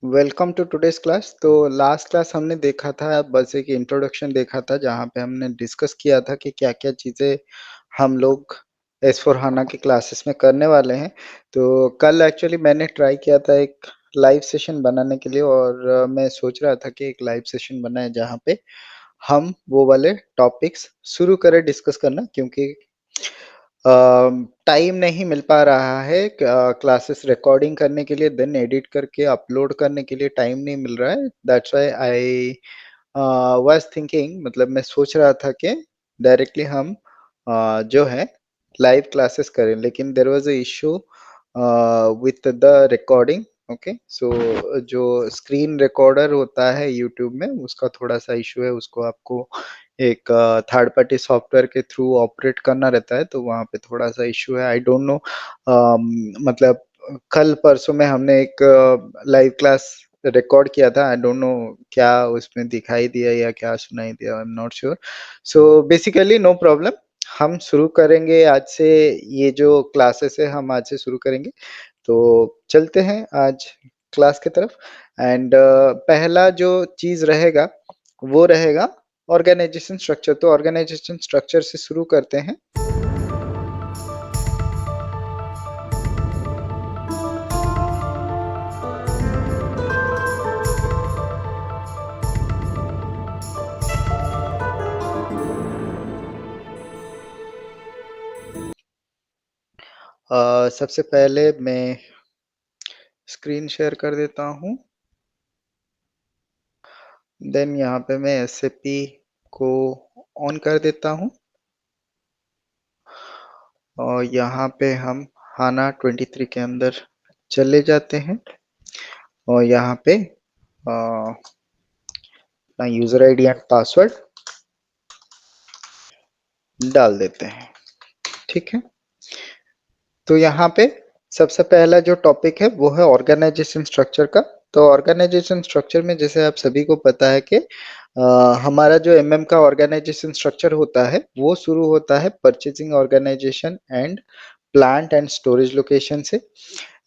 Welcome to today's class. तो last class हमने देखा था, बस एक इंट्रोडक्शन देखा था जहाँ पे हमने डिस्कस किया था कि क्या-क्या चीज़ें हम लोग एस/4HANA की क्लासेस में करने वाले हैं। तो कल एक्चुअली मैंने ट्राई किया था एक लाइव सेशन बनाने के लिए और मैं सोच रहा था कि एक लाइव सेशन बनाएँ जहाँ पे हम वो वाले टॉपिक्स शुरू करें डिस्कस करना, क्योंकि टाइम नहीं मिल पा रहा है क्लासेस रिकॉर्डिंग करने के लिए, देन एडिट करके अपलोड करने के लिए टाइम नहीं मिल रहा है। That's why I was thinking, मतलब मैं सोच रहा था कि डायरेक्टली हम जो है लाइव क्लासेस करें, लेकिन there was a issue with the recording. Okay, so जो स्क्रीन रिकॉर्डर होता है यूट्यूब में, उसका थोड़ा-सा इश्यू है, उसको आपको एक थर्ड पार्टी सॉफ्टवेयर के थ्रू ऑपरेट करना रहता है, तो वहाँ पे थोड़ा-सा इश्यू है। आई डोंट नो, मतलब कल परसों में हमने एक लाइव क्लास रिकॉर्ड किया था। आई डोंट नो क्या उसमें दिखाई दिया या क्या सुनाई दिया, I am not sure. So basically no problem, हम शुरू करेंगे आज से। ये जो क्लासेस है हम आज से शुरू करेंगे, तो चलते हैं आज क्लास की तरफ। एंड पहला जो चीज़ रहेगा वो रहेगा ऑर्गेनाइजेशन स्ट्रक्चर। तो ऑर्गेनाइजेशन स्ट्रक्चर से शुरू करते हैं। सबसे पहले मैं स्क्रीन शेयर कर देता हूँ। देन यहाँ पे मैं एसएपी को ऑन कर देता हूँ और यहाँ पे हम HANA 23 के अंदर चले जाते हैं और यहाँ पे अपना यूजर आईडी एंड पासवर्ड डाल देते हैं। ठीक है, तो यहाँ पे सबसे पहला जो टॉपिक है वो है ऑर्गेनाइजेशन स्ट्रक्चर का। तो ऑर्गेनाइजेशन स्ट्रक्चर में जैसे आप सभी को पता है कि हमारा जो एमएम का ऑर्गेनाइजेशन स्ट्रक्चर होता है वो शुरू होता है purchasing organisation and plant and storage location से।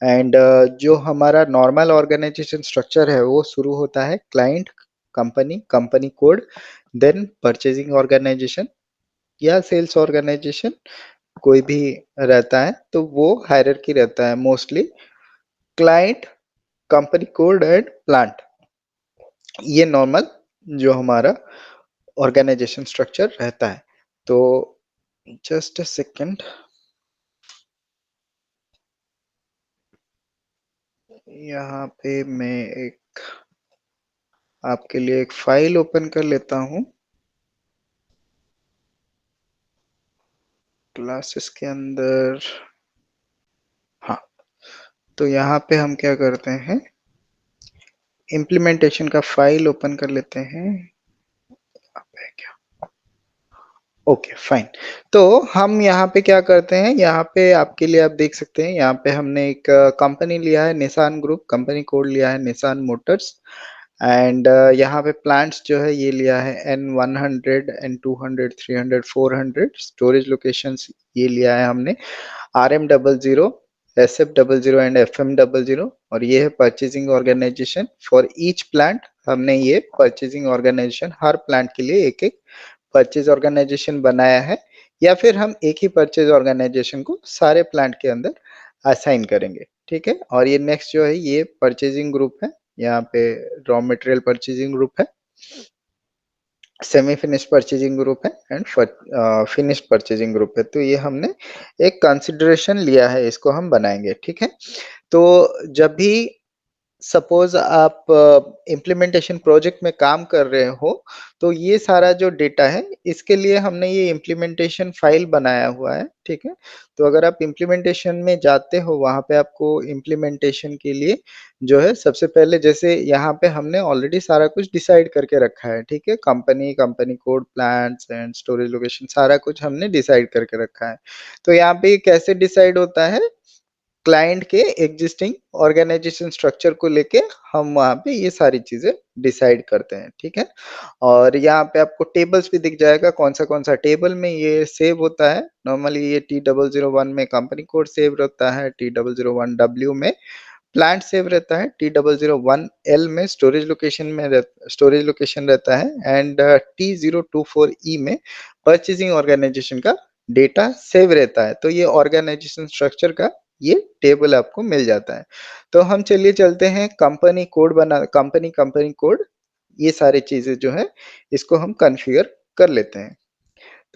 एंड जो हमारा नॉर्मल ऑर्गेनाइजेशन स्ट्रक्चर है वो शुरू होता है client, company, company code, then purchasing organisation या सेल्स ऑर्गेनाइजेशन, कोई भी रहता है तो वो हायरार्की रहता है mostly client, company code and plant. ये नॉर्मल जो हमारा ऑर्गेनाइजेशन स्ट्रक्चर रहता है। तो जस्ट अ सेकंड, यहाँ पे मैं एक आपके लिए एक फाइल ओपन कर लेता हूँ क्लासेस के अंदर। हाँ, तो यहाँ पे हम क्या करते हैं, इम्प्लीमेंटेशन का फाइल ओपन कर लेते हैं। यहाँ पे क्या, ओके फाइन। तो हम यहाँ पे क्या करते हैं, यहाँ पे आपके लिए आप देख सकते हैं, यहाँ पे हमने एक कंपनी लिया है निसान ग्रुप, कंपनी कोड लिया है निसान मोटर्स। एंड यहाँ पे प्लांट्स जो है ये लिया है N100, N200, 300, 400। स्टोरेज लोकेशंस ये लिया है हमने RM00, SF00 एंड FM00। और ये है purchasing organisation for each plant. हमने ये परचेजिंग ऑर्गेनाइजेशन हर प्लांट के लिए एक एक परचेज ऑर्गेनाइजेशन बनाया है, या फिर हम एक ही परचेज ऑर्गेनाइजेशन को सारे प्लांट के अंदर असाइन करेंगे। ठीक है, और ये नेक्स्ट जो है ये परचेजिंग ग्रुप है, यहाँ पे रॉ मटेरियल परचेजिंग ग्रुप है, सेमी फिनिश परचेजिंग ग्रुप है एंड फिनिश परचेजिंग ग्रुप है। तो ये हमने एक कंसिडरेशन लिया है, इसको हम बनाएंगे। ठीक है, तो जब भी सपोज आप इम्प्लीमेंटेशन प्रोजेक्ट में काम कर रहे हो, तो ये सारा जो डेटा है इसके लिए हमने ये इम्प्लीमेंटेशन फाइल बनाया हुआ है। ठीक है, तो अगर आप इम्प्लीमेंटेशन में जाते हो, वहां पे आपको इम्प्लीमेंटेशन के लिए जो है सबसे पहले, जैसे यहाँ पे हमने ऑलरेडी सारा कुछ डिसाइड करके रखा है। ठीक है, company, company code, plants and storage location, सारा कुछ हमने डिसाइड करके रखा है। तो यहाँ पे कैसे डिसाइड होता है, क्लाइंट के एग्जिस्टिंग ऑर्गेनाइजेशन स्ट्रक्चर को लेके हम वहाँ पे ये सारी चीजें डिसाइड करते हैं। ठीक है, और यहाँ पे आपको टेबल्स भी दिख जाएगा, कौन सा टेबल में ये सेव होता है। नॉर्मली ये T001 में कंपनी कोड सेव रहता है, T001W में प्लांट सेव रहता है T001L में स्टोरेज लोकेशन रहता है एंड T024E में परचेजिंग ऑर्गेनाइजेशन का डेटा सेव रहता है। तो ये ऑर्गेनाइजेशन स्ट्रक्चर का ये टेबल आपको मिल जाता है। तो हम चलिए चलते हैं कंपनी कोड ये सारी चीजें जो है इसको हम कॉन्फ़िगर कर लेते हैं।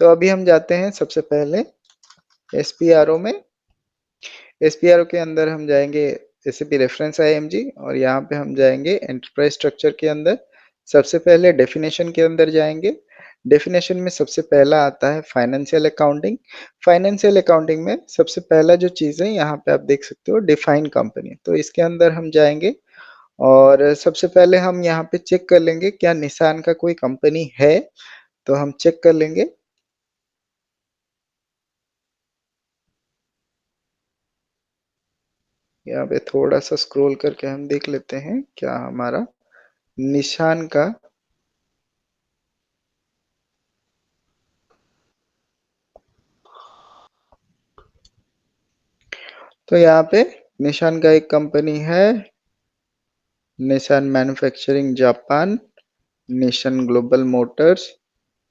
तो अभी हम जाते हैं सबसे पहले एसपीआरओ में। एसपीआरओ के अंदर हम जाएंगे एसएपी रेफरेंस आईएमजी और यहाँ पे हम जाएंगे एंटरप्राइज स्ट्रक्चर के अंदर। सबसे पहले डेफिनेशन के अंदर जाएंगे। डेफिनेशन में सबसे पहला आता है फाइनेंशियल अकाउंटिंग। फाइनेंशियल अकाउंटिंग में सबसे पहला जो चीज़ है यहाँ पे आप देख सकते हो डिफाइन कंपनी। तो इसके अंदर हम जाएंगे और सबसे पहले हम यहाँ पे चेक कर लेंगे क्या निशान का कोई कंपनी है। तो हम चेक कर लेंगे। यहाँ पे थोड़ा सा स्क्रॉल करके हम देख लेते हैं क्या हमारा निशान का। तो यहाँ पे निशान का एक कंपनी है निशान मैन्युफैक्चरिंग जापान। निशान ग्लोबल मोटर्स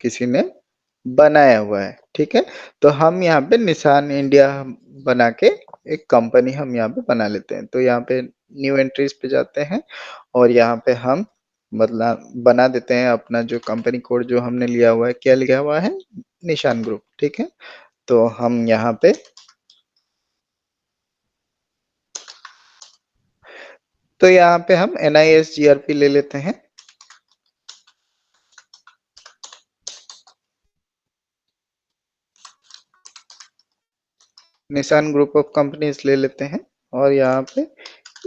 किसी ने बनाया हुआ है, ठीक है। तो हम यहाँ पे निशान इंडिया बना के एक कंपनी हम यहाँ पे बना लेते हैं। तो यहाँ पे न्यू एंट्रीज पे जाते हैं और यहाँ पे हम मतलब बना देते हैं अपना जो कंपनी कोड जो हमने लिया हुआ है। क्या लिखा हुआ है? निशान ग्रुप, ठीक है। तो हम यहाँ पे तो यहाँ पे हम NISGRP ले लेते हैं। निशान ग्रुप ऑफ कंपनीज ले लेते हैं और यहाँ पे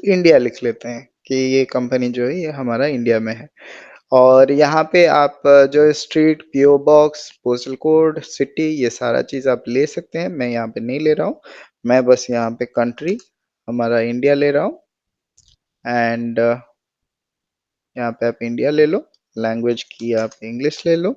इंडिया लिख लेते हैं कि ये कंपनी जो है ये हमारा इंडिया में है। और यहाँ पे आप जो street, PO box, postal code, city ये सारा चीज़ आप ले सकते हैं। मैं यहाँ पे नहीं ले रहा हूँ। मैं बस यहाँ पे कंट्री हमारा इंडिया ले रहा हूँ एंड यहाँ पे आप इंडिया ले लो। लैंग्वेज की आप इंग्लिश ले लो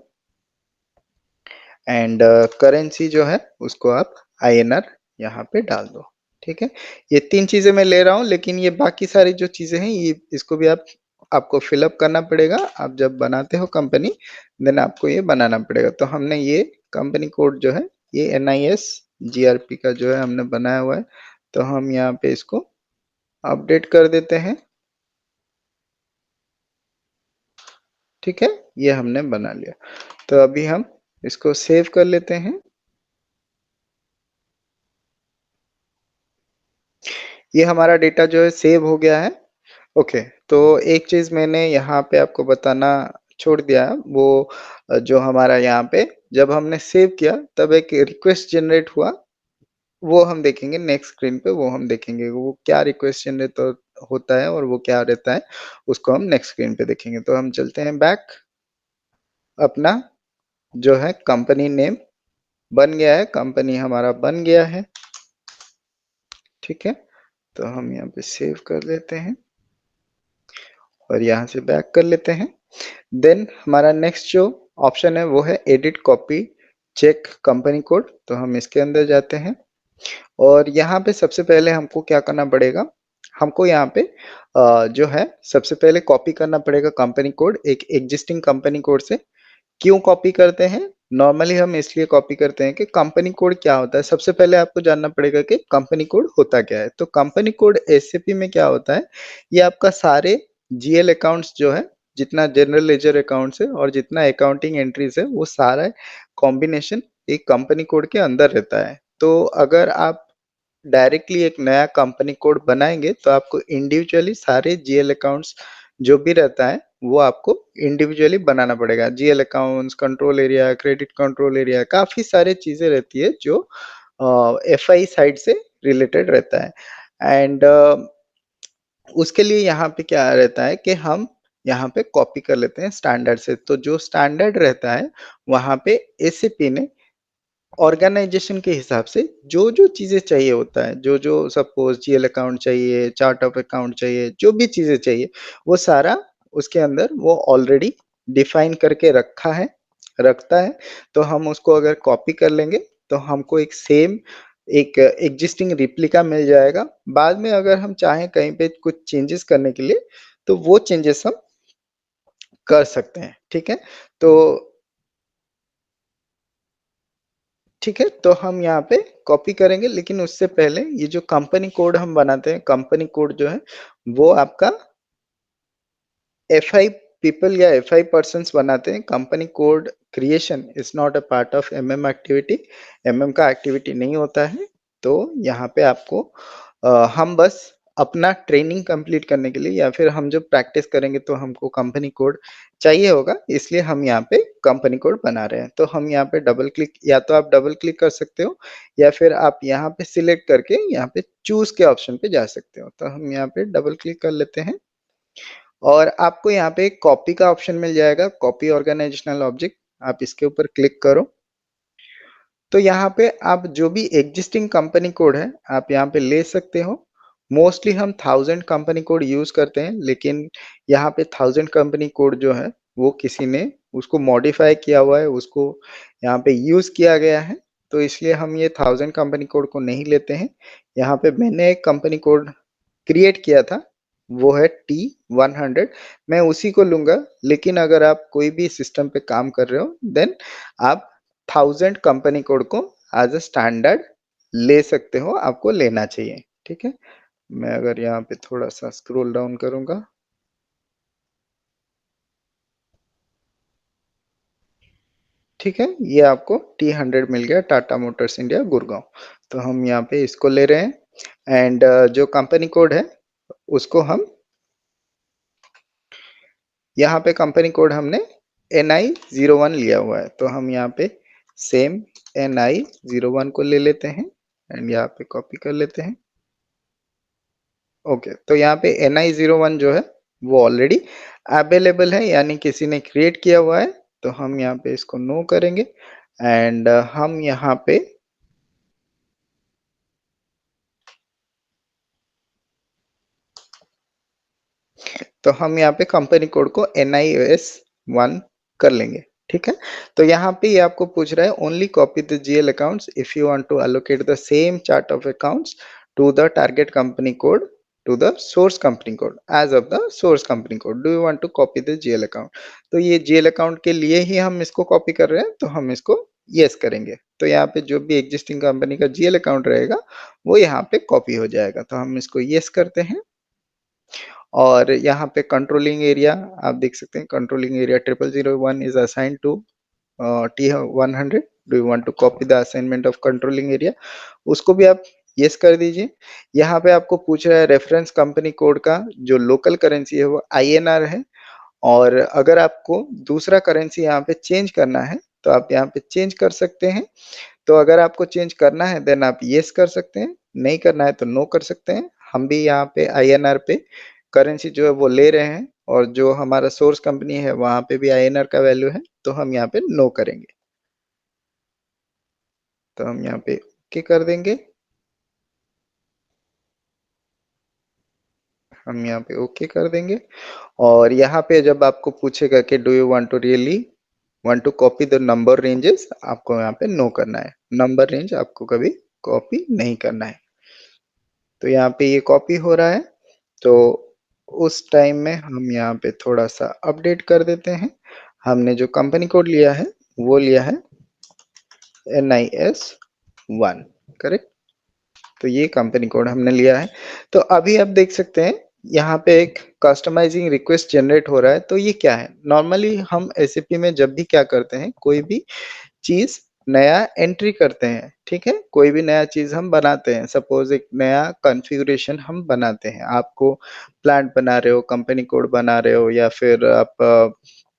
एंड करेंसी जो है उसको आप INR यहाँ पे डाल दो, ठीक है। ये 3 चीजें मैं ले रहा हूँ लेकिन ये बाकी सारी जो चीजें हैं ये इसको भी आपको फिलअप करना पड़ेगा। आप जब बनाते हो कंपनी देन आपको ये बनाना पड़ेगा। तो हमने ये कंपनी कोड जो है ये NISGRP का जो है हमने बनाया हुआ है। तो हम यहाँ पे इसको अपडेट कर देते हैं, ठीक है। ये हमने बना लिया। तो अभी हम इसको सेव कर लेते हैं। ये हमारा डेटा जो है सेव हो गया है। ओके, तो एक चीज़ मैंने यहाँ पे आपको बताना छोड़ दिया है, वो जो हमारा यहाँ पे जब हमने सेव किया तब एक रिक्वेस्ट जनरेट हुआ। वो हम देखेंगे नेक्स्ट स्क्रीन पे, वो हम देखेंगे वो क्या रिक्वेस्ट जनरेट होता है और वो क्या रहता है उसको हम नेक्स्ट स्क्रीन पे देखेंगे। तो हम चलते हैं बैक। अपना जो है कंपनी नेम बन गया है, कंपनी हमारा बन गया है, ठीक है। तो हम यहाँ पे सेव कर लेते हैं और यहाँ से बैक कर लेते हैं। देन हमारा नेक्स्ट जो ऑप्शन है वो है edit copy check company code. तो हम इसके अंदर जाते हैं और यहाँ पे सबसे पहले हमको क्या करना पड़ेगा, हमको यहाँ पे जो है सबसे पहले कॉपी करना पड़ेगा कंपनी कोड एक एग्जिस्टिंग कंपनी कोड से। क्यों कॉपी करते हैं? नॉर्मली हम इसलिए कॉपी करते हैं कि कंपनी कोड क्या होता है। सबसे पहले आपको जानना पड़ेगा कि कंपनी कोड होता क्या है। तो कंपनी कोड एसएपी में क्या होता है, ये आपका सारे जीएल अकाउंट्स जो है, जितना जनरल लेजर अकाउंट्स है और जितना अकाउंटिंग एंट्रीज है वो सारा कॉम्बिनेशन एक कंपनी कोड के अंदर रहता है। तो अगर आप डायरेक्टली एक नया कंपनी कोड बनाएंगे तो आपको इंडिविजुअली सारे जीएल अकाउंट्स जो भी रहता है वो आपको इंडिविजुअली बनाना पड़ेगा। GL accounts, control area, credit control area, काफी सारे चीजें रहती है जो एफआई साइड से रिलेटेड रहता है एंड उसके लिए यहाँ पे क्या रहता है कि हम यहाँ पे कॉपी कर लेते हैं स्टैंडर्ड से। तो जो स्टैंडर्ड रहता है वहाँ पे एसीपी ने ऑर्गेनाइजेशन के हिसाब से जो चीजें चाहिए होता है, जो सपोज जीएल अकाउंट चाहिए, चार्ट ऑफ अकाउंट चाहिए, जो भी चीजें चाहिए वो सारा उसके अंदर वो ऑलरेडी डिफाइन करके रखता है। तो हम उसको अगर कॉपी कर लेंगे तो हमको एक सेम एक एक्जिस्टिंग रेप्लिका मिल जाएगा। बाद में अगर हम चाहें कहीं पे कुछ चेंजेस करने के लिए, तो वो चेंजेस हम कर सकते हैं, ठीक है? तो ठीक है, तो हम यहाँ पे कॉपी करेंगे, लेकिन उससे पहले ये जो कंपनी कोड हम बनाते हैं, कंपनी कोड जो है, वो आपका एफआई पीपल या एफआई पर्सन्स बनाते हैं। Company code creation is not a part of MM activity. MM का एक्टिविटी नहीं होता है। तो यहाँ पे आपको हम बस अपना ट्रेनिंग कंप्लीट करने के लिए या फिर हम जब प्रैक्टिस करेंगे तो हमको कंपनी कोड चाहिए होगा, इसलिए हम यहाँ पे कंपनी कोड बना रहे हैं। तो हम यहाँ पे डबल क्लिक, या तो आप डबल क्लिक कर सकते हो या फिर आप यहाँ पे सिलेक्ट करके यहाँ पे चूज के ऑप्शन पे जा सकते हो। तो हम यहाँ पे डबल क्लिक कर लेते हैं और आपको यहाँ पे कॉपी का ऑप्शन मिल जाएगा, कॉपी ऑर्गेनाइजेशनल ऑब्जेक्ट, आप इसके ऊपर क्लिक करो। तो यहाँ पे आप जो भी एग्जिस्टिंग कंपनी कोड है, आप यहाँ पे ले सकते हो। मोस्टली हम 1000 कंपनी कोड यूज करते हैं, लेकिन यहाँ पे 1000 कंपनी कोड जो है, वो किसी ने उसको मॉडिफाई किया हुआ है, उसको यहाँ पे यूज किया गया है। तो इसलिए हम ये 1000 कंपनी कोड को नहीं लेते हैं। यहाँ पे मैंने एक कंपनी कोड क्रिएट किया था, वो है T100। मैं उसी को लूंगा, लेकिन अगर आप कोई भी सिस्टम पे काम कर रहे हो, देन आप 1000 कंपनी कोड को एज अ स्टैंडर्ड ले सकते हो, आपको लेना चाहिए, ठीक है? मैं अगर यहाँ पे थोड़ा सा स्क्रॉल डाउन करूंगा, ठीक है, ये आपको T100 मिल गया, टाटा मोटर्स इंडिया गुड़गांव। तो हम यहाँ पे इसको ले रहे हैं एंड जो कंपनी कोड है उसको हम यहाँ पे कंपनी कोड हमने NI01 लिया हुआ है, तो हम यहाँ पे सेम NI01 को ले लेते हैं एंड यहाँ पे कॉपी कर लेते हैं। ओके, तो यहाँ पे NI01 जो है वो ऑलरेडी अवेलेबल है, यानी किसी ने क्रिएट किया हुआ है। तो हम यहाँ पे इसको नो करेंगे एंड हम यहाँ पे, तो हम यहाँ पे कंपनी कोड को NIS1 कर लेंगे, ठीक है? तो यहाँ पे ये आपको पूछ रहा है only copy the GL accounts if you want to allocate the same chart of accounts to the target company code to the source company code as of the source company code, do you want to copy the GL account? तो ये GL account के लिए ही हम इसको copy कर रहे हैं, तो हम इसको यस करेंगे। तो यहाँ पे जो भी एग्जिस्टिंग कंपनी का GL अकाउंट रहेगा वो यहाँ पे कॉपी हो जाएगा। तो हम इसको यस करते हैं और यहाँ पे कंट्रोलिंग एरिया आप देख सकते हैं, controlling area 0001 is assigned to T100। Do you want to copy the assignment of controlling area, उसको भी आप यस कर दीजिए। यहाँ पे आपको पूछ रहा है रेफरेंस कंपनी कोड का जो लोकल करेंसी है वो INR है, और अगर आपको दूसरा करेंसी यहाँ पे चेंज करना है तो आप यहाँ पे चेंज कर सकते हैं। तो अगर आपको चेंज करना है देन आप यस कर सकते हैं, नहीं करना है तो नो कर सकते हैं। हम भी यहाँ पे INR पे करेंसी जो है वो ले रहे हैं, और जो हमारा सोर्स कंपनी है वहां पे भी INR का वैल्यू है, तो हम यहाँ पे नो करेंगे। तो हम यहाँ पे ओके कर देंगे, हम यहाँ पे ओके कर देंगे। और यहाँ पे जब आपको पूछेगा कि do you want to really want to copy the number ranges, आपको यहाँ पे नो करना है, नंबर रेंज आपको कभी कॉपी नहीं करना है। तो यहाँ पे ये कॉपी हो रहा है, तो उस टाइम में हम यहाँ पे थोड़ा सा अपडेट कर देते हैं। हमने जो कंपनी कोड लिया है वो लिया है NIS1, करेक्ट? तो ये कंपनी कोड हमने लिया है। तो अभी आप देख सकते हैं यहाँ पे एक कस्टमाइजिंग रिक्वेस्ट जनरेट हो रहा है। तो ये क्या है? नॉर्मली हम एसएपी में जब भी क्या करते हैं, कोई भी चीज नया एंट्री करते हैं, ठीक है? कोई भी नया चीज हम बनाते हैं, सपोज एक नया कॉन्फ़िगरेशन हम बनाते हैं, आपको प्लांट बना रहे हो, कंपनी कोड बना रहे हो, या फिर आप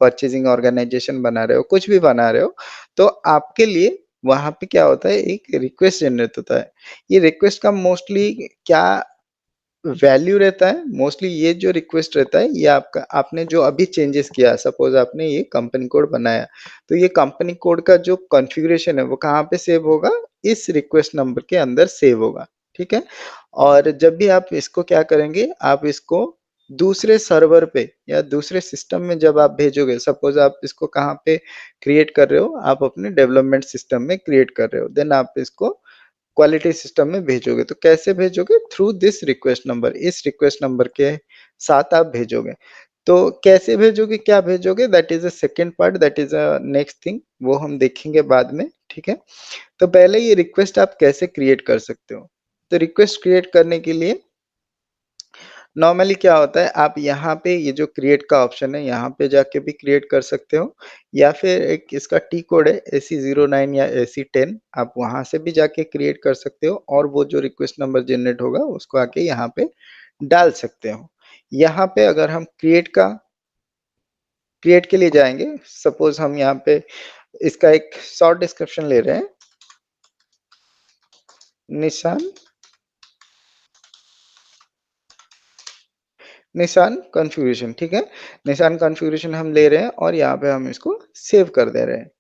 परचेजिंग ऑर्गेनाइजेशन बना रहे हो, कुछ भी बना रहे हो, तो आपके लिए वहां पे क्या होता है, एक रिक्वेस्ट जनरेट होता है। ये रिक्वेस्ट का मोस्टली क्या वैल्यू रहता है? मोस्टली ये जो रिक्वेस्ट रहता है, ये आपका, आपने जो अभी चेंजेस किया, सपोज आपने ये कंपनी कोड बनाया, तो ये कंपनी कोड का जो कॉन्फ़िगरेशन है वो कहाँ पे सेव होगा? इस रिक्वेस्ट नंबर के अंदर सेव होगा, ठीक है? और जब भी आप इसको क्या करेंगे, आप इसको दूसरे सर्वर पे या दूसरे सिस्टम में जब आप भेजोगे, सपोज आप इसको कहाँ पे क्रिएट कर रहे हो, आप अपने डेवलपमेंट सिस्टम में क्रिएट कर रहे हो, देन आप इसको क्वालिटी सिस्टम में भेजोगे। तो कैसे भेजोगे? थ्रू दिस रिक्वेस्ट नंबर, इस रिक्वेस्ट नंबर के साथ आप भेजोगे। तो कैसे भेजोगे, क्या भेजोगे? That is a second part, that is a next thing, वो हम देखेंगे बाद में, ठीक है? तो पहले ये रिक्वेस्ट आप कैसे क्रिएट कर सकते हो? तो रिक्वेस्ट क्रिएट करने के लिए नॉर्मली क्या होता है, आप यहाँ पे ये जो क्रिएट का ऑप्शन है, यहाँ पे जाके भी क्रिएट कर सकते हो, या फिर एक इसका टी कोड है AC09 या AC10, आप वहाँ से भी जाके क्रिएट कर सकते हो और वो जो रिक्वेस्ट नंबर जनरेट होगा उसको आके यहाँ पे डाल सकते हो। यहाँ पे अगर हम क्रिएट के लिए जाएँगे, सपोज़ हम यहाँ पे इसका एक शॉर्ट डिस्क्रिप्शन ले रहे हैं, निशान निशान कॉन्फ़िगरेशन, ठीक है? निशान कॉन्फ़िगरेशन हम ले रहे हैं और यहाँ पे हम इसको सेव कर दे रहे हैं,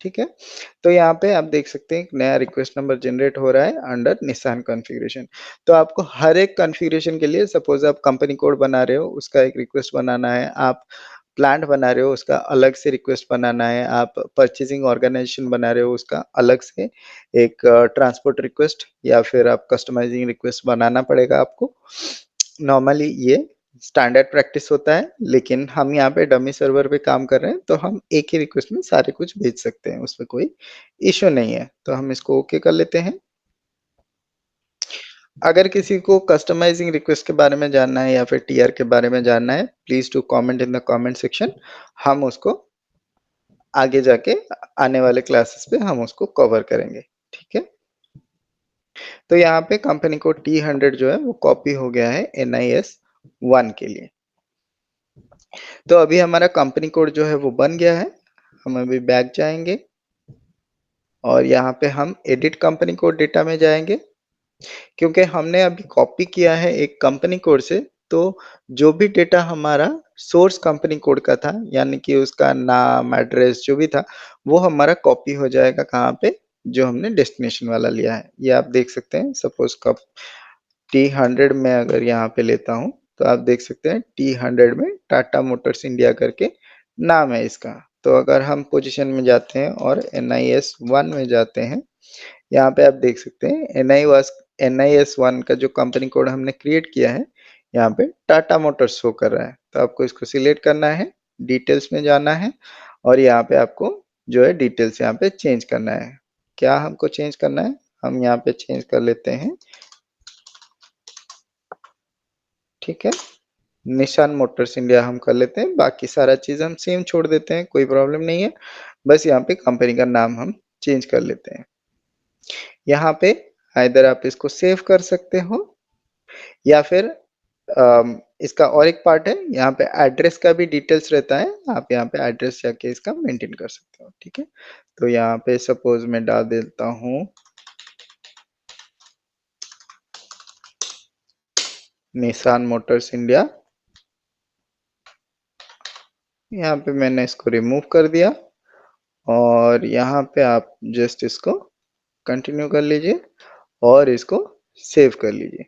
ठीक है? तो यहाँ पे आप देख सकते हैं एक नया रिक्वेस्ट नंबर जनरेट हो रहा है अंडर निशान कॉन्फ़िगरेशन। तो आपको हर एक कॉन्फ़िगरेशन के लिए सपोज़ आप कंपनी कोड बना रहे हो, उसका एक रिक्वेस्ट बनाना है, आप प्लांट बना रहे हो, उसका अलग से रिक्वेस्ट बनाना है, आप परचेज़िंग ऑर्गेनाइज़ेशन बना रहे हो, उसका अलग से एक ट्रांसपोर्ट रिक्वेस्ट या फिर आप कस्टमाइज़िंग रिक्वेस्ट बनाना पड़ेगा आपको। नॉर्मली ये स्टैंडर्ड प्रैक्टिस होता है, लेकिन हम यहाँ पे डमी सर्वर पे काम कर रहे हैं, तो हम एक ही रिक्वेस्ट में सारे कुछ भेज सकते हैं, उसमें कोई इश्यू नहीं है। तो हम इसको ओके कर लेते हैं। अगर किसी को कस्टमाइजिंग रिक्वेस्ट के बारे में जानना है या फिर टीआर के बारे में जानना है, please do comment in the comment section. हम उसको आगे जाके आने वाले क्लासेस पे हम उसको कवर करेंगे, ठीक है? तो यहाँ पे कंपनी कोड T100 जो है वो कॉपी हो गया है NIS 1 के लिए। तो अभी हमारा कंपनी कोड जो है वो बन गया है। हम अभी बैक जाएँगे और यहाँ पे हम एडिट कंपनी कोड डेटा में जाएँगे। क्योंकि हमने अभी कॉपी किया है एक कंपनी कोड से, तो जो भी डेटा हमारा सोर्स कंपनी कोड का था, यानी कि उसका नाम, एड्रेस जो भी था, वो हमारा कॉपी हो जाएगा कहाँ पे? जो हमने डेस्टिनेशन वाला लिया है। ये आप देख सकते हैं, सपोज़ कप T100 में अगर यहाँ पे लेता हूँ, तो आप देख सकते हैं T100 में टाटा मोटर्स इंडिया करके नाम है इसका। तो अगर हम पोज़ीशन में जाते हैं और NIS 1 में जाते हैं, यहाँ पे आप देख सकते हैं NIS 1 का जो कंपनी कोड हमने क्रिएट किया है, यहाँ पे टाटा मोटर्स शो कर रहा है। तो आपको इसको सिलेक्ट करना है, डिटेल्स में जाना है और यहाँ पे आपको जो है डिटेल्स यहाँ पे चेंज करना है। क्या हमको चेंज करना है? हम यहाँ पे चेंज कर लेते हैं, ठीक है? निशान मोटर्स इंडिया हम कर लेते हैं, बाकी सारा चीज़ हम सेम छोड़ देते हैं, कोई प्रॉब्लम नहीं है। बस यहाँ पे कंपनी का नाम हम चेंज कर लेते हैं। यहाँ पे आइदर आप इसको सेव कर सकते हो या फिर इसका और एक पार्ट है, यहाँ पे एड्रेस का भी डिटेल्स रहता है, आप यहाँ पे एड्रेस जाके इसका मेंटेन कर सकते हो, ठीक है? तो यहाँ पे सपोज़ मैं डाल देता हूँ निसान मोटर्स इंडिया, यहाँ पे मैंने इसको रिमूव कर दिया और यहाँ पे आप जस्ट इसको कंटिन्यू कर लीजिए और इसको सेव कर लीजिए।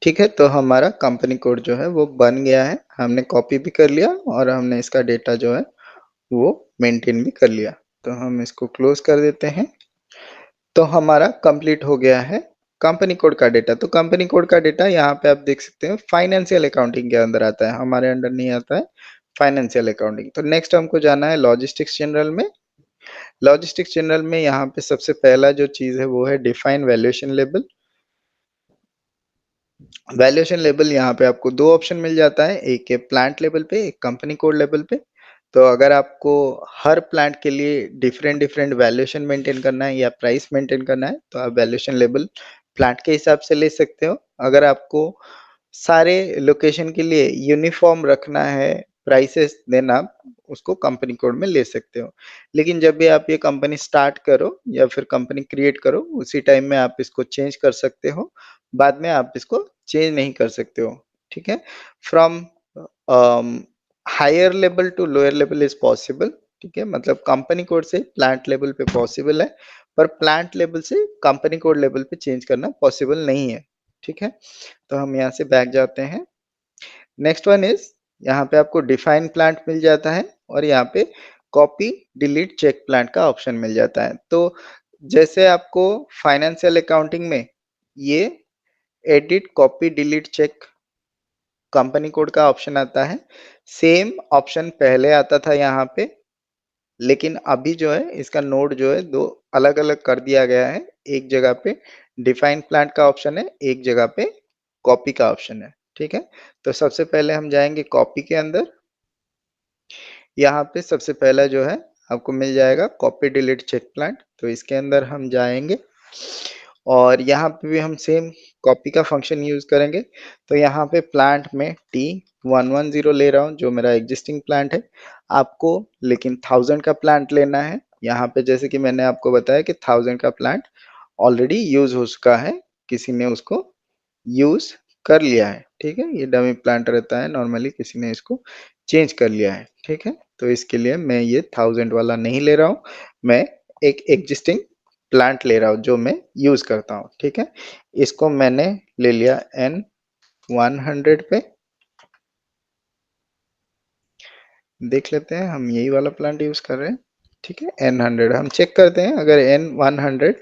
ठीक है, तो हमारा कंपनी कोड जो है वो बन गया है, हमने कॉपी भी कर लिया और हमने इसका डेटा जो है वो मेंटेन भी कर लिया। तो हम इसको क्लोज़ कर देते हैं। तो हमारा कंप्लीट हो गया है कंपनी कोड का डेटा। तो कंपनी कोड का डेटा यहाँ पे आप देख सकते हैं फाइनेंशियल अकाउंटिंग के अंदर आता है, हमारे अंडर नहीं आता है फाइनेंशियल अकाउंटिंग। तो नेक्स्ट हमको जाना है लॉजिस्टिक्स जनरल में। लॉजिस्टिक्स जनरल में यहाँ पे सबसे पहला जो चीज़ है वो है define valuation level. Valuation level यहाँ पे आपको 2 ऑप्शन मिल जाता है, एक है प्लांट लेवल पे, एक कंपनी कोड लेवल पे। तो अगर आपको हर प्लांट के लिए डिफरेंट वैल्यूएशन मेंटेन करना है या प्राइस मेंटेन करना है, तो आप वैल्यूएशन लेवल प्लांट के हिसाब से ले सकते हो। अगर आपको सारे लोकेशन के लिए यूनिफ़ॉर्म रखना है प्राइसेस, देन आप उसको कंपनी कोड में ले सकते हो। लेकिन जब भी आप ये कंपनी स्टार्ट करो या फिर कंपनी क्रिएट करो, उसी टाइम में आप इसको चेंज कर सकते हो। बाद में आप इसको चेंज नहीं कर सकते हो, ठीक है? From higher level to lower level is possible, ठीक है? मतलब कंपनी कोड से प्लांट लेवल पे पॉसिबल है, पर प्लांट लेवल से कंपनी कोड लेवल पे चेंज करना पॉसिबल नहीं है, ठीक है? तो हम यहाँ से बैक जाते हैं। नेक्स्ट वन इज़ यहाँ पे आपको डिफाइन प्लांट मिल जाता है और यहाँ पे कॉपी, डिलीट, चेक प्लांट का ऑप्शन मिल जाता है। तो जैसे आपको फाइनेंशियल अकाउंटिंग में ये edit, copy, delete, check company code का ऑप्शन आता है, सेम ऑप्शन पहले आता था यहाँ पे, लेकिन अभी जो है इसका नोड जो है 2 अलग-अलग कर दिया गया है। एक जगह पे डिफाइन प्लांट का ऑप्शन है, एक जगह पे कॉपी का ऑप्शन है, ठीक है? तो सबसे पहले हम जाएँगे कॉपी के अंदर। यहाँ पे सबसे पहला जो है आपको मिल जाएगा कॉपी, डिलीट, चेक प्लांट। तो इसके अंदर हम जाएँगे और यहाँ पे भी हम सेम कॉपी का फंक्शन यूज़ करेंगे। तो यहाँ पे प्लांट में T110 ले रहा हूँ जो मेरा एग्जिस्टिंग प्लांट है। आपको लेकिन 1000 का प्लांट लेना है। यहाँ पे जैसे कि मैंने आपको बताया कि 1000 का प्लांट ऑलरेडी यूज़ हो चुका है, किसी ने उसको यूज़ कर लिया है, ठीक है? ये डमी प्लांट रहता है, नॉर्मली किसी ने इसको चेंज कर लिया है, ठीक है? तो इसके लिए मैं ये 1000 वाला नहीं ले रहा हूँ, मैं एक एक्जिस्टिंग प्लांट ले रहा हूँ जो मैं यूज़ करता हूँ, ठीक है? इसको मैंने ले लिया N100 पे। देख लेते हैं, हम यही वाला प्लांट यूज़ कर रहे हैं, ठीक है? N100 हम चेक करते हैं, अगर N100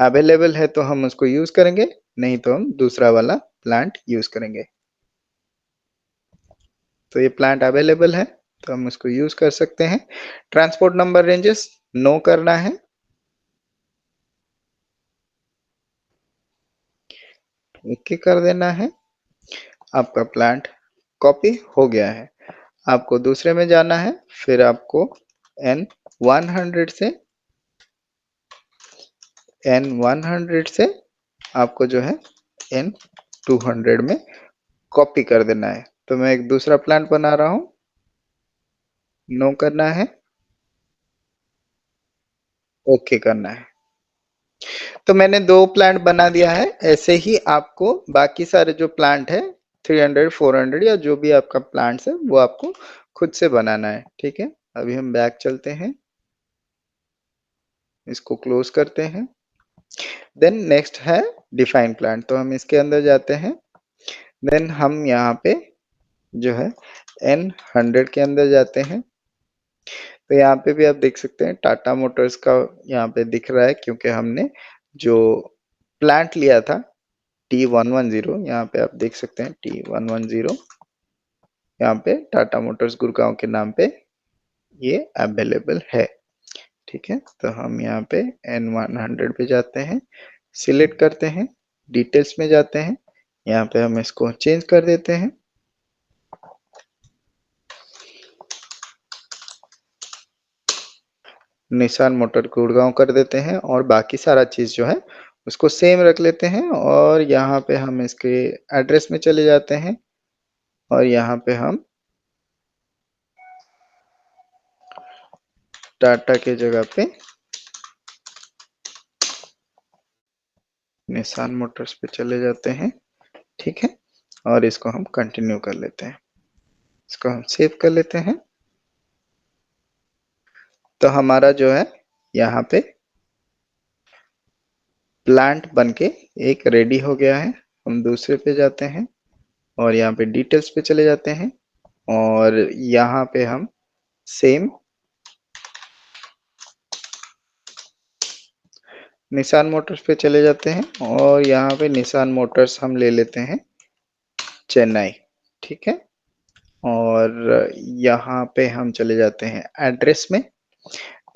अवेलेबल है तो हम उसको यूज़ करेंगे, नहीं तो हम दूसरा वाला प्लांट यूज़ करेंगे। तो ये प्लांट अवेलेबल है, तो हम इसको यूज़ कर सकते हैं। ट्रांसपोर्ट नंबर रेंजेस नो करना है। ओके कर देना है। आपका प्लांट कॉपी हो गया है। आपको दूसरे में जाना है, फिर आपको N100 से आपको जो है N200 में कॉपी कर देना है। तो मैं एक दूसरा प्लांट बना रहा हूँ, नो करना है, ओके करना है। तो मैंने 2 प्लांट बना दिया है, ऐसे ही आपको बाकी सारे जो प्लांट है 300, 400 या जो भी आपका प्लांट्स है वो आपको खुद से बनाना है, ठीक है? अभी हम बैक चलते हैं, इसको क्लोज करते हैं। देन नेक्स्ट है डिफाइन प्लांट, तो हम इसके अंदर जाते हैं। देन हम यहाँ पे जो है N100 के अंदर जाते हैं। तो यहाँ पे भी आप देख सकते हैं टाटा मोटर्स का यहाँ पे दिख रहा है, क्योंकि हमने जो प्लांट लिया था T110, यहाँ पे आप देख सकते हैं T110, यहाँ पे टाटा मोटर्स गुड़गांव के नाम पे ये अवेलेबल है, ठीक है? तो हम यहाँ पे N100 पे जाते हैं, सिलेक्ट करते हैं, डिटेल्स में जाते हैं, यहाँ पे हम इसको चेंज कर देते हैं। निशान मोटर गुड़गांव कर देते हैं और बाकी सारा चीज़ जो है उसको सेम रख लेते हैं और यहाँ पे हम इसके एड्रेस में चले जाते हैं और यहाँ पे हम टाटा के जगह पे निशान मोटर्स पे चले जाते हैं, ठीक है? और इसको हम कंटिन्यू कर लेते हैं, इसको हम सेव कर लेते हैं। तो हमारा जो है यहाँ पे प्लांट बनके एक रेडी हो गया है। हम दूसरे पे जाते हैं और यहाँ पे डिटेल्स पे चले जाते हैं और यहाँ पे हम सेम निशान मोटर्स पे चले जाते हैं और यहाँ पे निशान मोटर्स हम ले लेते हैं चेन्नई, ठीक है? और यहाँ पे हम चले जाते हैं एड्रेस में।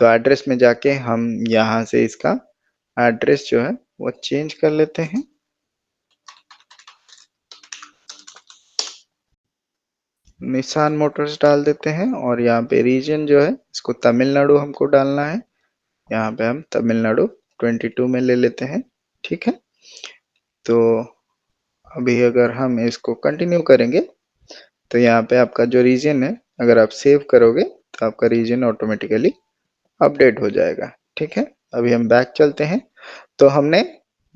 तो एड्रेस में जाके हम यहाँ से इसका एड्रेस जो है वो चेंज कर लेते हैं। निशान मोटर्स डाल देते हैं और यहाँ पे रीजन जो है इसको तमिलनाडु हमको डालना है। यहाँ पे हम तमिलनाडु 22 में ले लेते हैं, ठीक है? तो अभी अगर हम इसको कंटिन्यू करेंगे तो यहाँ पे आपका जो रीजन है, अगर आप सेव करोगे तो आपका रीजन ऑटोमेटिकली अपडेट हो जाएगा, ठीक है? अभी हम बैक चलते हैं। तो हमने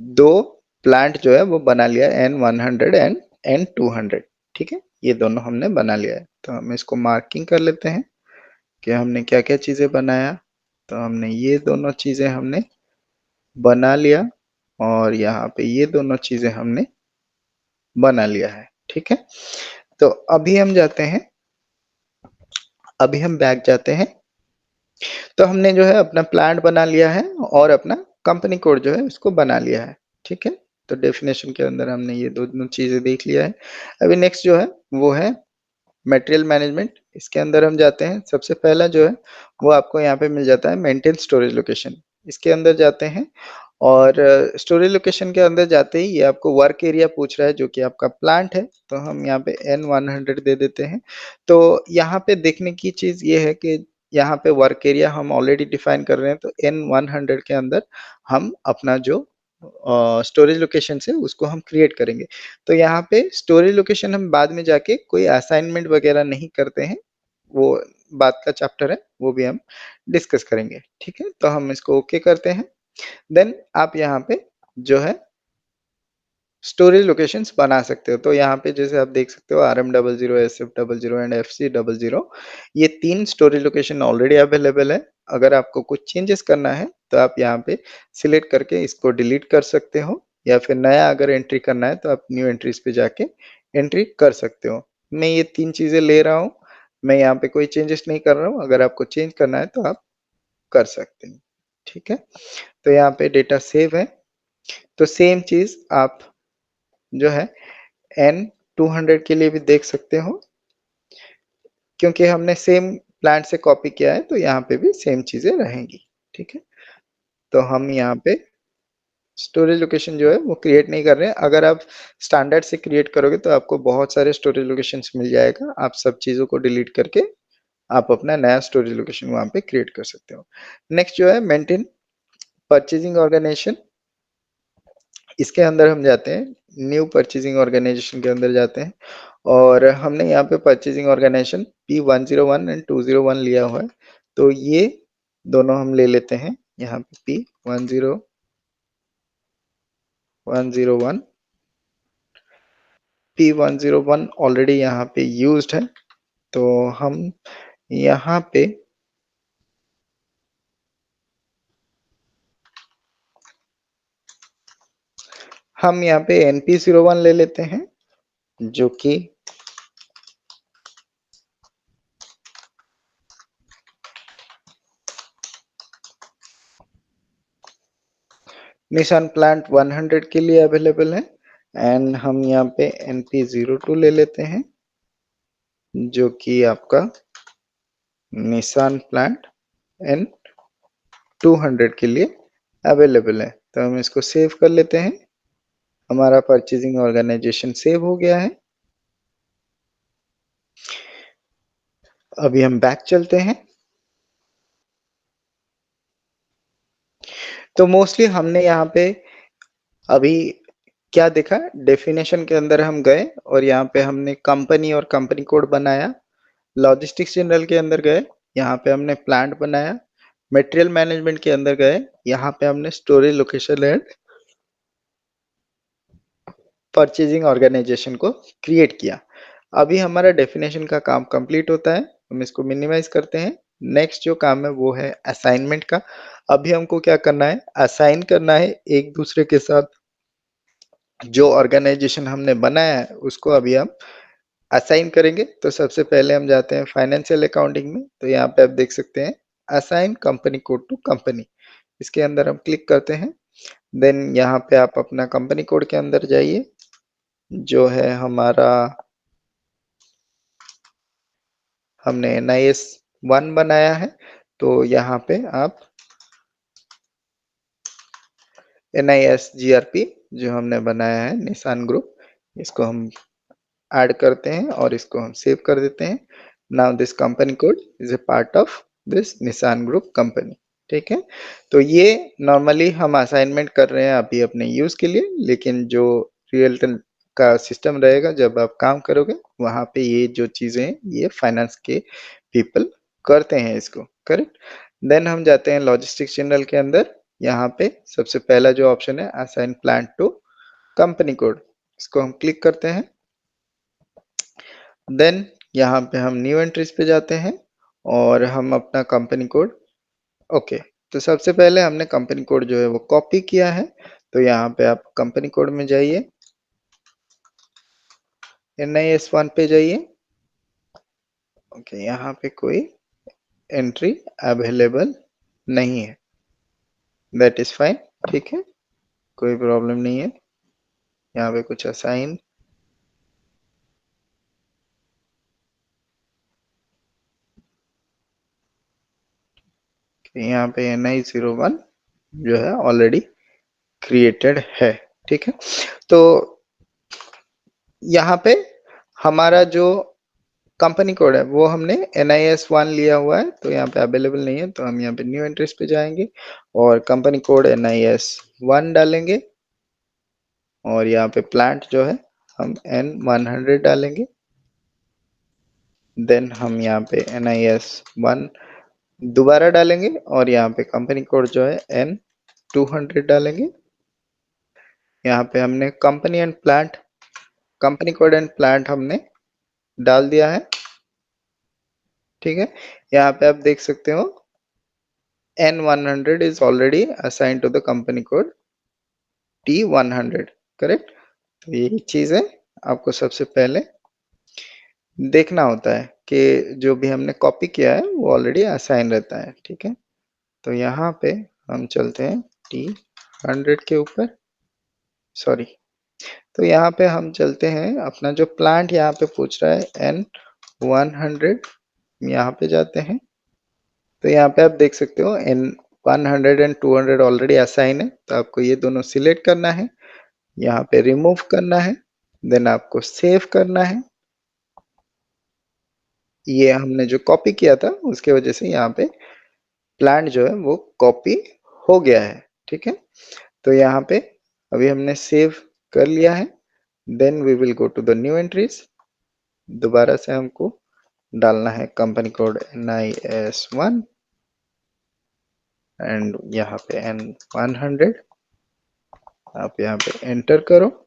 2 प्लांट जो है वो बना लिया N100 एंड N200, ठीक है? ये दोनों हमने बना लिया है। तो हम इसको मार्किंग कर लेते हैं कि हमने क्या-क्या चीज़ें बनाया। तो हमने ये दोनों चीज़ें हमने बना लिया और यहाँ पे ये दोनों चीज़ें हमने बना लिया है, ठीक है? तो अभी हम जाते हैं, अभी हम बैक जाते हैं तो हमने जो है अपना प्लांट बना लिया है और अपना कंपनी कोड जो है उसको बना लिया है, ठीक है? तो डेफिनेशन के अंदर हमने ये दोनों चीज़ें देख लिया है। अभी नेक्स्ट जो है वो है मटेरियल मैनेजमेंट। इसके अंदर हम जाते हैं, सबसे पहला जो है वो आपको यहाँ पे मिल जाता है मेंटेन स्टोरेज लोकेशन। इसके अंदर जाते हैं और स्टोरेज लोकेशन के अंदर जाते ही ये आपको वर्क एरिया पूछ रहा है जो कि आपका प्लांट है, तो हम यहाँ पे N100 दे देते हैं। तो यहाँ पे देखने की चीज़ ये है कि यहाँ पे वर्क एरिया हम ऑलरेडी डिफाइन कर रहे हैं, तो N100 के अंदर हम अपना जो स्टोरेज लोकेशन है उसको हम क्रिएट करेंगे। तो यहाँ पे स्टोरेज लोकेशन हम बाद में जाके कोई असाइनमेंट वगैरह नहीं करते हैं, वो बात का चैप्टर है, वो भी हम डिस्कस करेंगे, ठीक है? तो हम इसको ओके करते हैं। देन आप यहाँ पे जो है स्टोरेज लोकेशंस बना सकते हो। तो यहाँ पे जैसे आप देख सकते हो RM00, SF00 एंड FC00, ये 3 स्टोरेज लोकेशन ऑलरेडी अवेलेबल है। अगर आपको कुछ चेंजेस करना है तो आप यहाँ पे सिलेक्ट करके इसको डिलीट कर सकते हो, या फिर नया अगर एंट्री करना है तो आप न्यू एंट्रीज पे जाके एंट्री कर सकते हो। मैं ये 3 चीज़ें ले रहा हूँ, मैं यहाँ पे कोई चेंजेस नहीं कर रहा हूँ, अगर आपको चेंज करना है तो आप कर सकते हैं, ठीक है? तो यहाँ पे डेटा सेव है, तो सेम चीज़ आप जो है N200 के लिए भी देख सकते हो, क्योंकि हमने सेम प्लांट से कॉपी किया है तो यहाँ पे भी सेम चीज़ें रहेंगी, ठीक है? तो हम यहाँ पे स्टोरेज लोकेशन जो है वो क्रिएट नहीं कर रहे हैं। अगर आप स्टैंडर्ड से क्रिएट करोगे तो आपको बहुत सारे स्टोरेज लोकेशंस मिल जाएगा। आप सब चीज़ों को डिलीट करके आप अपना नया स्टोरेज लोकेशन वहाँ पे क्रिएट कर सकते हो। नेक्स्ट जो है मेंटेन परचेजिंग ऑर्गेनाइजेशन। इसके अंदर हम जाते हैं, न्यू परचेजिंग ऑर्गेनाइजेशन के अंदर जाते हैं और हमने यहाँ पे परचेजिंग ऑर्गेनाइजेशन P101 एंड 201 लिया हुआ है, तो ये दोनों हम ले लेते हैं यहाँ पे P101 P101 ऑलरेडी यहाँ पे यूज्ड है, तो हम यहाँ पे NP01 ले लेते हैं, जो कि निशान प्लांट 100 के लिए अवेलेबल है। एंड हम यहाँ पे NP02 ले लेते हैं, जो कि आपका निशान प्लांट N200 के लिए अवेलेबल है। तो हम इसको सेव कर लेते हैं। हमारा परचेजिंग ऑर्गेनाइजेशन सेव हो गया है। अभी हम बैक चलते हैं। तो मोस्टली हमने यहाँ पे अभी क्या देखा, डेफिनेशन के अंदर हम गए और यहाँ पे हमने कंपनी और कंपनी कोड बनाया। लॉजिस्टिक्स जनरल के अंदर गए, यहाँ पे हमने प्लांट बनाया। मटेरियल मैनेजमेंट के अंदर गए, यहाँ पे हमने storage location and purchasing organisation को क्रिएट किया। अभी हमारा डेफिनेशन का काम कंप्लीट होता है, हम इसको मिनिमाइज करते हैं। नेक्स्ट जो काम है वो है असाइनमेंट का। अभी हमको क्या करना है, असाइन करना है एक दूसरे के साथ। जो ऑर्गेनाइजेशन हमने बनाया है उसको अभी हम असाइन करेंगे। तो सबसे पहले हम जाते हैं फाइनेंशियल अकाउंटिंग में, तो यहाँ पे आप देख सकते हैं assign company code to company, इसके अंदर हम क्लिक करते हैं। देन यहाँ पे आप अपना कंपनी कोड के अंदर जाइए, जो है हमारा, हमने NIS 1 बनाया है, तो यहाँ पे आप NIS GRP जो हमने बनाया है निशान ग्रुप, इसको हम ऐड करते हैं और इसको हम सेव कर देते हैं। Now this company code is a part of this निशान ग्रुप कंपनी, ठीक है? तो ये नॉर्मली हम असाइनमेंट कर रहे हैं अभी अपने यूज के लिए, लेकिन जो रियल टाइम का सिस्टम रहेगा जब आप काम करोगे वहां पे ये जो चीजें हैं ये फाइनेंस के पीपल करते हैं इसको, करेक्ट? देन हम जाते हैं लॉजिस्टिक्स जनरल के अंदर। यहाँ पे सबसे पहला जो ऑप्शन है assign plant to company code, इसको हम क्लिक करते हैं। देन यहाँ पे हम न्यू एंट्रीज पे जाते हैं और हम अपना कंपनी कोड, ओके, तो सबसे पहले हमने कंपनी कोड जो है वो कॉपी किया है, तो यहाँ पे आप कंपनी कोड में जाइए, NIS 1 पे जाइए। ओके, यहाँ पे कोई एंट्री अवेलेबल नहीं है, दैट इज फाइन। ठीक है, कोई प्रॉब्लम नहीं है। यहाँ पे कुछ असाइन, यहाँ पे NI01 जो है ऑलरेडी क्रिएटेड है। ठीक है, तो यहाँ पे हमारा जो कंपनी कोड है वो हमने NIS1 लिया हुआ है, तो यहाँ पे अवेलेबल नहीं है, तो हम यहाँ पे न्यू एंट्रीज पे जाएंगे और कंपनी कोड NIS1 डालेंगे और यहाँ पे प्लांट जो है हम N100 डालेंगे। देन हम यहाँ पे NIS1 दोबारा डालेंगे और यहाँ पे कंपनी कोड जो है N200 डालेंगे। यहाँ पे हमने कंपनी कोड एंड प्लांट हमने डाल दिया है। ठीक है, यहाँ पे आप देख सकते हो N100 is already assigned to the company code T100, correct. तो यही चीज है, आपको सबसे पहले देखना होता है कि जो भी हमने कॉपी किया है वो ऑलरेडी असाइन रहता है। ठीक है, तो यहाँ पे हम चलते हैं T100 के ऊपर, सॉरी, तो यहाँ पे हम चलते हैं अपना जो प्लांट यहाँ पे पूछ रहा है N100, यहाँ पे जाते हैं। तो यहाँ पे आप देख सकते हो N100 एंड 200 ऑलरेडी असाइन है, तो आपको ये दोनों सिलेक्ट करना है, यहाँ पे रिमूव करना है, देन आपको सेव करना है। ये हमने जो कॉपी किया था उसके वजह से यहाँ पे प्लांट जो है वो कॉपी हो गया है। ठीक है, तो यहाँ पे अभी हमने सेव कर लिया है। Then we will go to the new entries. दोबारा से हमको डालना है कंपनी कोड NIS1 एंड यहाँ पे N100, आप यहाँ पे एंटर करो।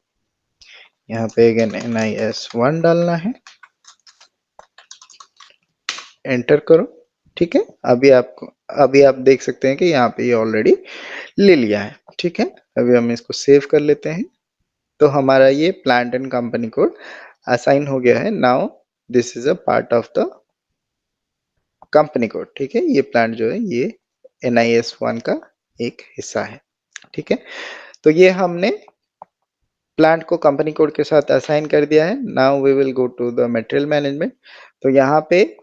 यहाँ पे अगेन NIS1 डालना है, एंटर करो। ठीक है, अभी आप देख सकते हैं कि यहाँ पे ये ऑलरेडी ले लिया है। ठीक है, अभी हम इसको सेव कर लेते हैं, तो हमारा ये plant and company code assign हो गया है। Now this is a part of the company code. ठीक है, ये प्लांट जो है ये NIS1 का एक हिस्सा है। ठीक है, तो ये हमने प्लांट को कंपनी कोड के साथ असाइन कर दिया है। Now we will go to the material management. तो यहाँ पे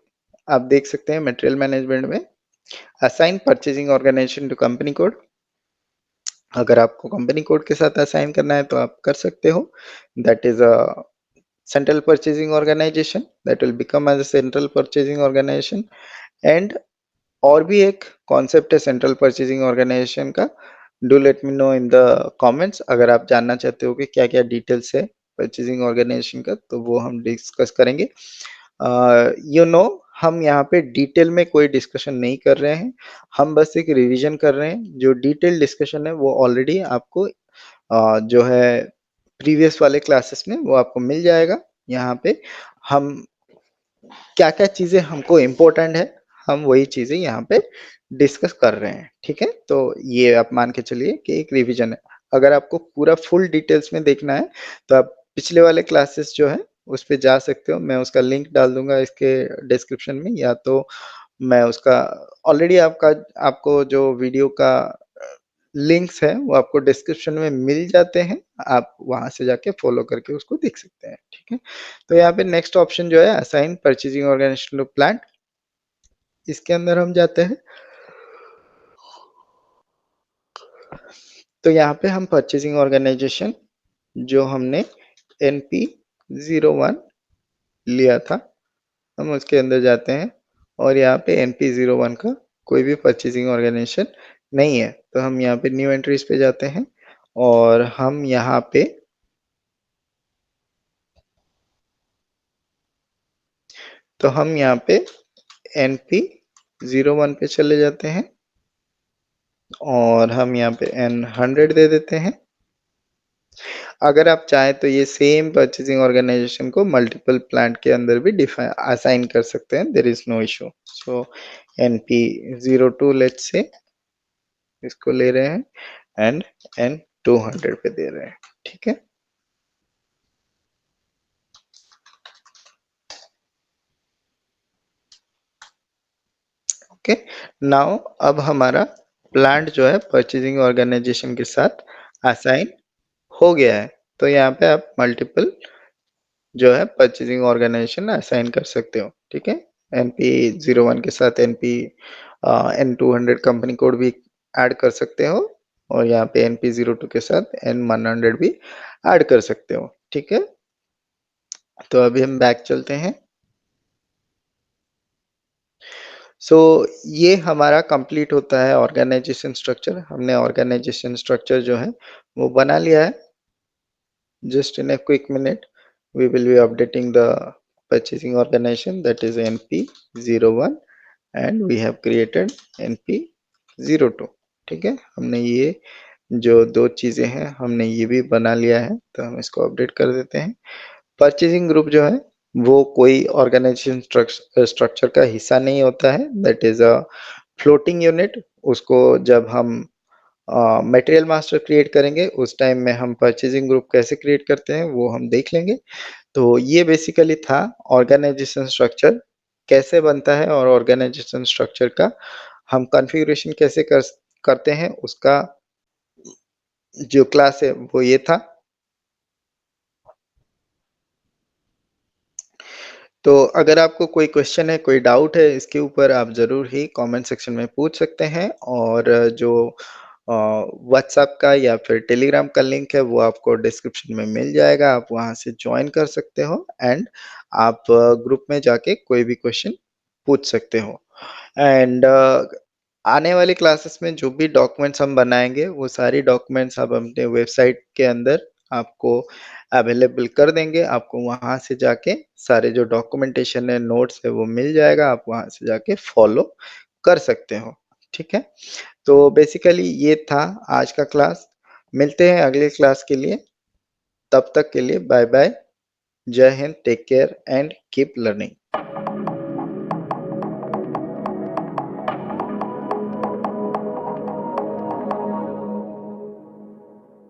आप देख सकते हैं मटेरियल मैनेजमेंट में assign purchasing organisation to company code. अगर आपको कंपनी कोड के साथ असाइन करना है तो आप कर सकते हो। That is a central purchasing organisation, that will become as a central purchasing organisation. And और भी एक कॉन्सेप्ट है सेंट्रल परचेजिंग ऑर्गेनाइजेशन का, do let me know in the comments. अगर आप जानना चाहते हो कि क्या क्या डिटेल्स है परचेजिंग ऑर्गेनाइजेशन का, तो वो हम डिस्कस करेंगे। यू नो हम यहाँ पे डिटेल में कोई डिस्कशन नहीं कर रहे हैं, हम बस एक रिवीजन कर रहे हैं। जो डिटेल डिस्कशन है वो ऑलरेडी आपको जो है प्रीवियस वाले क्लासेस में वो आपको मिल जाएगा। यहाँ पे हम क्या क्या चीजें हमको इम्पोर्टेंट है, हम वही चीजें यहाँ पे डिस्कस कर रहे हैं। ठीक है, तो ये आप मान के चलिए कि एक रिवीजन है। अगर आपको पूरा फुल डिटेल्स में देखना है तो आप पिछले वाले क्लासेस जो है उस पे जा सकते हो, मैं उसका लिंक डाल दूंगा इसके डिस्क्रिप्शन में, या तो मैं उसका ऑलरेडी आपको जो वीडियो का लिंक्स है वो आपको डिस्क्रिप्शन में मिल जाते हैं, आप वहां से जाके फॉलो करके उसको देख सकते हैं। ठीक है, तो यहाँ पे नेक्स्ट ऑप्शन जो है assign purchasing organisation to plant, इसके अंदर हम जाते हैं। तो यहाँ पे हम परचेजिंग ऑर्गेनाइजेशन जो हमने NP01 लिया था हम उसके अंदर जाते हैं और यहाँ पे NP01 का कोई भी परचेजिंग ऑर्गेनाइजेशन नहीं है, तो हम यहाँ पे न्यू एंट्रीज पे जाते हैं और हम यहाँ पे NP01 पे चले जाते हैं और हम यहाँ पे N100 दे देते हैं। अगर आप चाहें तो ये सेम परचेजिंग ऑर्गेनाइजेशन को मल्टीपल प्लांट के अंदर भी डिफाइन असाइन कर सकते हैं, there is no issue. So NP02 let's say इसको ले रहे हैं एंड N200 पे दे रहे हैं। ठीक है, ओके। नाउ अब हमारा प्लांट जो है परचेजिंग ऑर्गेनाइजेशन के साथ असाइन हो गया है। तो यहाँ पे आप मल्टीपल जो है परचेजिंग ऑर्गेनाइजेशन असाइन कर सकते हो, ठीक है? NP01 के साथ N200 कंपनी कोड भी ऐड कर सकते हो और यहाँ पे NP02 के साथ N100 भी ऐड कर सकते हो, ठीक है? तो अभी हम बैक चलते हैं। सो ये हमारा कंप्लीट होता है ऑर्गेनाइजेशन स्ट्रक्चर। हमने ऑर्गेनाइजेशन स्ट्रक्चर जो है वो बना लिया है। Just in a quick minute, we will be updating the purchasing organization, that is NP01, and we have created NP02। ठीक है, हमने ये जो दो चीजें हैं हमने ये भी बना लिया है, तो हम इसको अपडेट कर देते हैं। परचेजिंग ग्रुप जो है वो कोई ऑर्गेनाइजेशन स्ट्रक्चर का हिस्सा नहीं होता है, that is a floating unit. उसको जब हम मटेरियल मास्टर क्रिएट करेंगे उस टाइम में हम परचेजिंग ग्रुप कैसे क्रिएट करते हैं वो हम देख लेंगे। तो ये बेसिकली था ऑर्गेनाइजेशन स्ट्रक्चर कैसे बनता है और ऑर्गेनाइजेशन स्ट्रक्चर का हम कॉन्फ़िगरेशन कैसे करते हैं उसका जो क्लास है वो ये था। तो अगर आपको कोई क्वेश्चन है, कोई डाउट है इसके ऊपर आप ज़रूर ही कमेंट सेक्शन में पूछ सकते हैं और जो व्हाट्सएप का या फिर टेलीग्राम का लिंक है वो आपको डिस्क्रिप्शन में मिल जाएगा, आप वहाँ से जॉइन कर सकते हो एंड आप ग्रुप में जाके कोई भी क्वेश्चन पूछ सकते हो। एंड आने वाली क्लासेस में जो भी डॉक्यूमेंट्स हम बनाएँगे, वो सारी डॉक्यूमेंट्स आप अपने वेबसाइट के अंदर आपको अवेलेबल कर देंगे। आपको वहाँ से जाके सारे जो डॉक्यूमेंटेशन है, नोट्स है, वो मिल जाएगा। आप वहाँ से जाके फॉलो कर सकते हो, ठीक है? तो बेसिकली ये था आज का क्लास। मिलते हैं अगले क्लास के लिए। तब तक के लिए बाय-बाय। जय Hind, take care and keep learning.